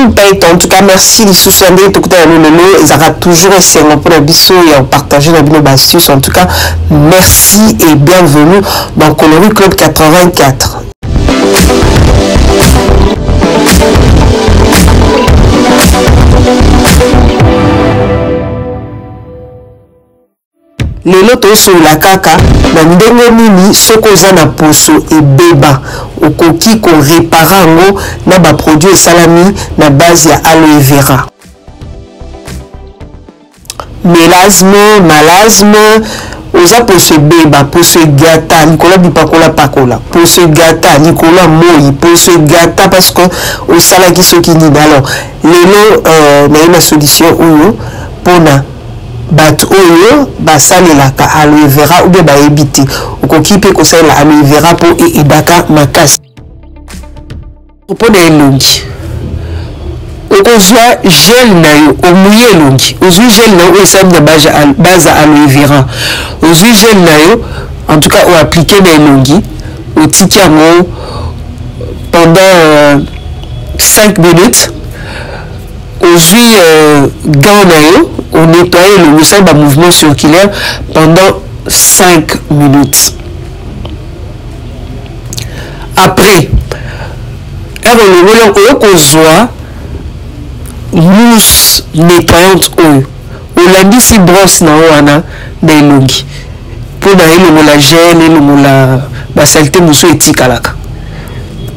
Mpaïta, en tout cas, merci les sous-soindés, tout le monde, ils auront toujours essayé pour la biseau et partager la vidéo astuce. En tout cas, merci et bienvenue dans Coloris Club 84. Lelo toso la kaka na ndenge nini soko za na poso ebeba okoki ko réparer ngo na ba produit salami na base ya aloe vera. Malasme oza poso ebeba, poso gata nikola bipakola pakola, poso gata nikola moi, poso gata parce que au salaki soki nini. Alors lelo na une solution oyo pona bat oyo basalelaka aloe vera ou bien baebite okoki pe kosalela aloe vera po edaka makasi pona elongi okozwa gel na yo omuye elongi ozwi gel na yo esali na base aloe vera ozwi gel na yo en tout cas o appliquer na elongi otiki yango pendant 5 minutes ozwi gant na yo on nettoie le sol par mouvement circulaire pendant 5 minutes. Après, mousse nettoyante on l'a dit si brosse na wana na elongi pour la gel et la saleté mousso etikalaka.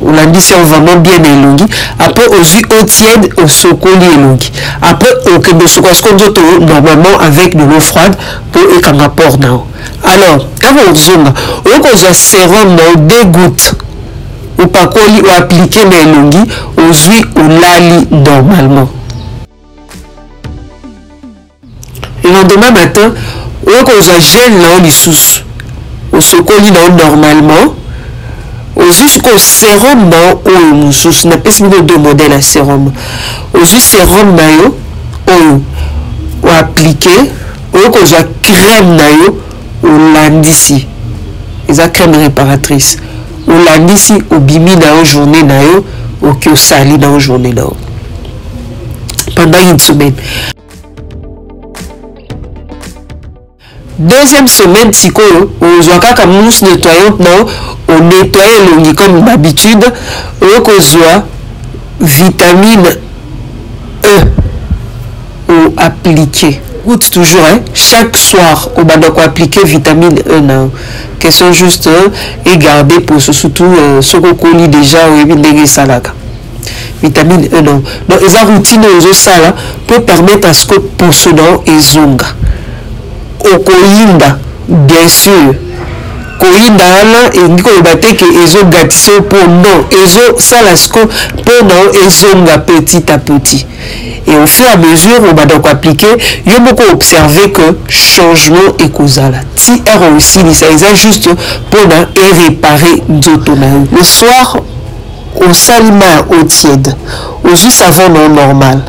On l'a dit c'est vraiment bien elongi. Après aussi eau tiède au sokoli elongi. Après au que de ce qu'on normalement avec de l'eau froide pour un rapport now. Alors avant zonga on a sérum dans 2 gouttes ou pas coli ou appliquer na elongi aussi au lali normalement. Le lendemain matin on a gel là les sous au sokoli normalement. Jusqu'au sérum oyo mususu na pesi bino 2 modèles à sérum ozu sérum na yo oyo o appliquer oyo kozwa crème na yo olandisi eza crème réparatrice olandisi obimi na yo journée na yo oki osali na yo journée na yo pendant une semaine. Deuxième semaine, sikoyo, on a kaka mousse nettoyante on nettoie l'ongi comme d'habitude, on a vitamine E ou appliquer. Goutte toujours, hein? Chaque soir, on va appliquer vitamine E now. Question juste et garder pour surtout ce qu'on lit déjà au début salaka. Vitamine E non. Donc, les routines aux sala peut permettre à ce que pour ce nom et zonga. Okoyinda bien sûr koyinda ala indiko bateke ezo gatise pour non ezo salasko pour non ezonga petit à petit et au fur et à mesure on va donc appliquer yo beaucoup observer que changement est causal ti er aussi ça est juste pour na réparer nzoto na le soir au salima au tiède au jus savon non normal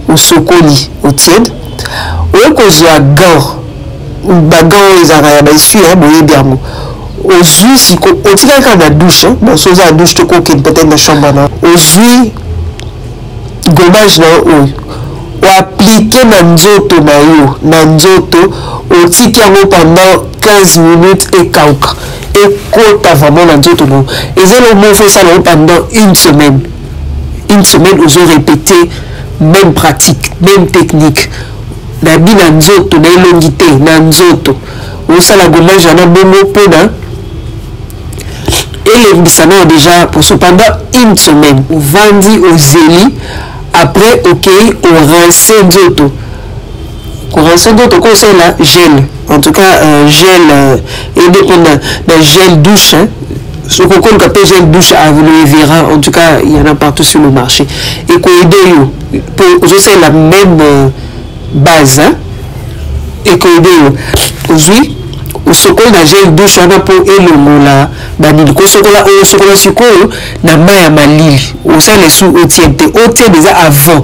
au sokoli au tiède au kozwa gant bagan ezaka ba essuie boye biamo ozui siko otika ka na douche bon soza la douche to ko peut-être na chambre na ozui gommage na o appliquer na nzoto na yo na nzoto otiki yango pendant 15 minutes et kauka et kota vraiment na nzoto no ezelo mo fait ça pendant une semaine ozo répéter même pratique même technique na bina nzoto na elongité na nzoto osala gommage na bongo pona et le déjà pour ce pendant une semaine vandi aux zéli après ok on rincer nzoto ko rincer nzoto ko c'est la gel en tout cas gel et dépendant de gel douche hein. Ce qu'on appelle gel douche à aloe vera, en tout cas il y en a partout sur le marché et ko aider pour c'est la même base hein? Et que aujourd'hui au sokol na gel douche on a pour elongola banili ko sokola o sokola sikoyo na maya malili au sein les sous au tiède déjà avant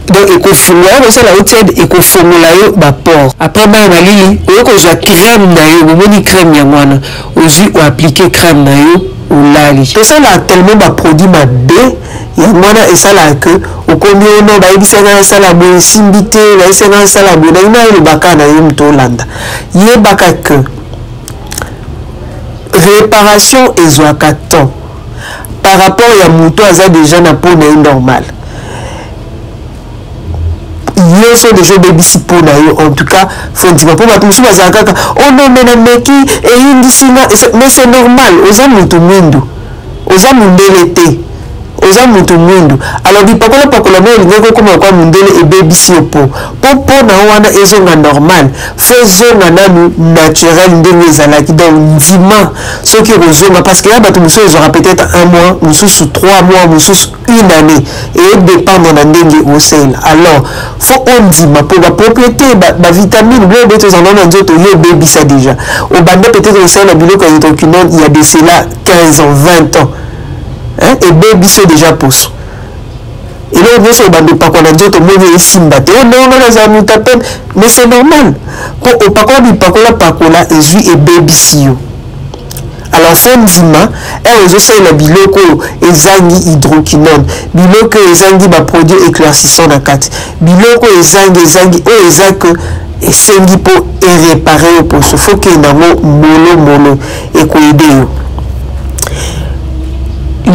donc ekofungwa ça la tiède ekofongola yo ba port après maya malili o ko ja crème na yo moni crème ya mwana ozi o appliquer crème na yo olali to ça là tellement ba produit ma B ya mwana et ça là que au combien non ba ibisanga ça là bo simbité ba isanga ça là bo na ile bakana yim to landa ye baka que réparation ezwaka temps par rapport à muto aza déjà na peau na normal yo so déjà bébisi peau na yo en tout cas faut dire pour bato musu baza kaka oh non mais na meki et indi singa mais c'est normal oza muto mwindu oza mundele te oza muto mwindu alors bipakola pakola mo lingo ko kwa mundele e bébisi po na wana ezonga normal faisons nanu naturel ndenge ezalaki donc ndima soki ozonga parce que ya bato musu ezora peut-être un mois musu 3 mois musu une année et dépendre na ndenge osela alors faut on ndima pour la propriété ba vitamine bleu beto zanona nzoto yo bébisa déjà au bande peut-être osela biloko ya tokinon il y a de cela 15 ans 20 ans hein et bébisa déjà pousse et là on se bande pas qu'on a dit au monde ici mbaté oh non non ça nous tape mais c'est normal pour au pakola et bébisio alors fondima et aux aussi la biloko ezangi hydroquinone biloko ezangi ba produit éclaircissant na kati biloko ezangi o ezak esengi po et réparer pour se faut que nango molo et ko aider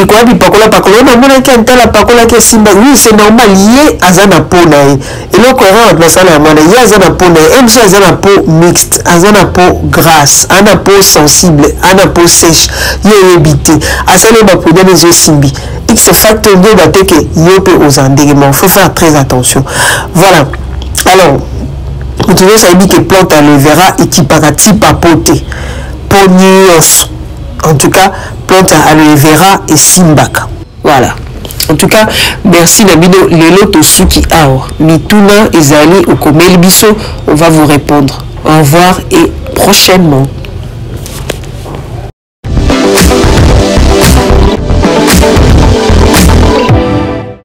il quoi bi pakola na mona ki antala pakola ki simba oui c'est normal yé azana pona et le courant na sala mona yé azana pona et monsieur azana peau mixte azana peau grasse ana peau sensible ana peau sèche yé habité asale ba produit les simbi x facteur de bateke yo pe aux endéguements faut faire très attention voilà alors vous devez savoir que plante aloe vera et qui parati papoter ponios en tout cas plante aloe vera et simbaka voilà en tout cas merci Nabino lelo tosuki awa mituna ezali okomeli biso on va vous répondre au revoir et prochainement.